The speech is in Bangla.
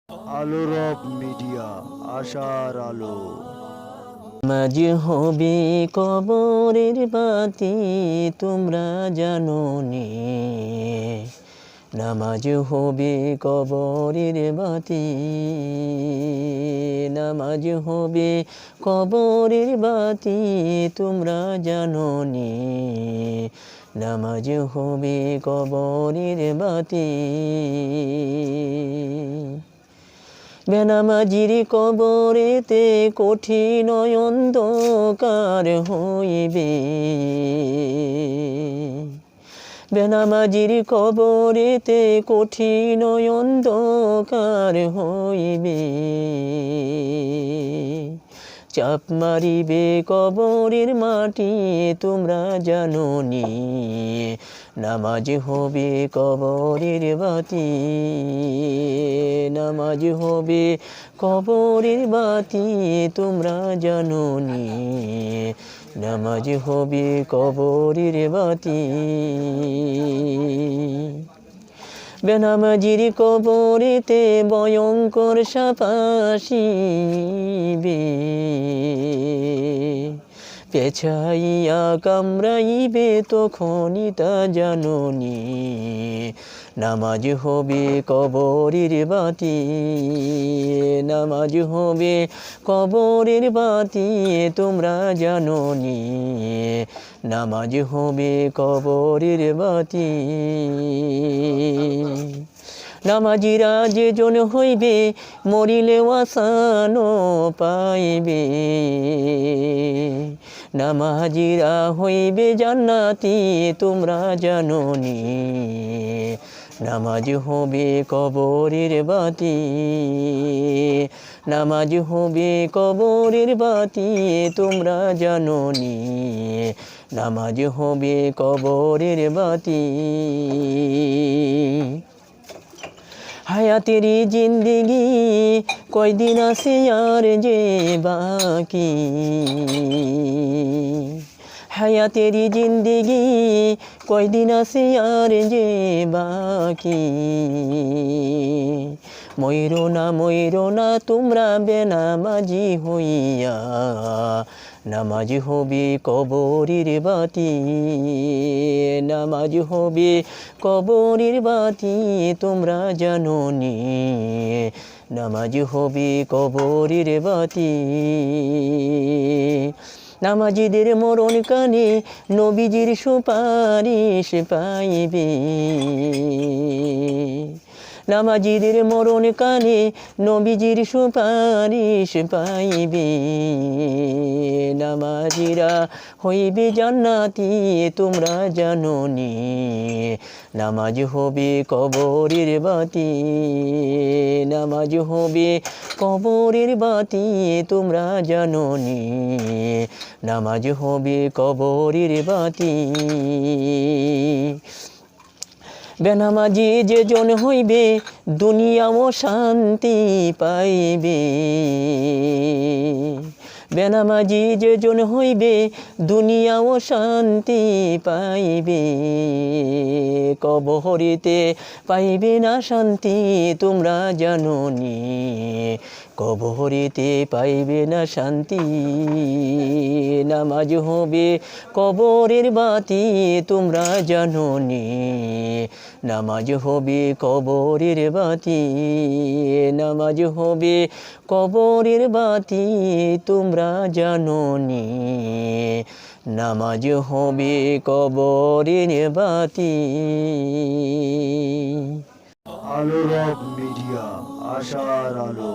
আলোরক মিডিয়া, আশার আলো। নামাজ হবে কবরের বাতি, তোমরা জানো নি। নামাজ হবে কবরের বাতি, নামাজ হবে কবরের বাতি, তোমরা জানো নি। নামাজ হবে কবরের বাতি। বেনামাজির কবরেতে কঠিন অন্ধকার হইবে। বেনামাজির কবরেতে কঠিন অন্ধকার হইবে। চাপ মারিবে কবরের মাটি, তোমরা জানো নি। নামাজ হবে কবরের বাতি, নামাজ হবে কবরের বাতি, তোমরা জানো নি। নামাজ হবে কবরের বাতি। বেনামাজির কবরেতে ভয়ঙ্কর সাপ আসিবে। পেছাইয়া কামড়াইবে, তখনই তা জানো নি। নামাজ হবে কবরের বাতি, নামাজ হবে কবরের বাতি, তোমরা জানো নি। নামাজ হবে কবরের বাতি। নামাজিরা যে জন হইবে, মরিলে আসান পাইবে। নামাজিরা হইবে জান্নাতি, তোমরা জানো নি। নামাজ হবে কবরের বাতি, নামাজ হবে কবরের বাতি, তোমরা জানো নি। নামাজ হবে কবরের বাতি। হায়াতেরি জিন্দিগি কয়দিন আছে আর যে বাকি। হায়াতেরি জিন্দিগি কয়দিন আছে আর যে বাকি। ময়ূরো না তোমরা বেনামাজি হইয়া। নামাজ হবে কবরের বাতি, নামাজ হবে কবরের বাতি, তোমরা জানো নি। নামাজ হবে কবরের বাতি। নামাজিদের মরণ কানে নবীজির সুপারিশ পাইবে। নামাজিদের মরণ কানে নবীজির সুপারিশ পাইবে। নামাজিরা হইবে জান্নাতি, তোমরা জানো নি। নামাজ হবে কবরের বাতি, নামাজ হবে কবরের বাতি, তোমরা জানো নি। নামাজ হবে কবরের বাতি। বেনামাজি যে জন হইবে, দুনিয়াও শান্তি পাইবে। বেনামাজি যে জন হইবে, দুনিয়াও শান্তি পাইবে। কবরেতে পাইবে না শান্তি, তোমরা জানো নি। কবরেতে পাইবে না শান্তি। নামাজ হবে কবরের বাতি, তোমরা জানো নি। নামাজ হবে কবরের বাতি, নামাজ হবে কবরের বাতি, তোমরা জানো নি। নামাজ হবে কবরের বাতি। আলোরক মিডিয়া, আশার আলো।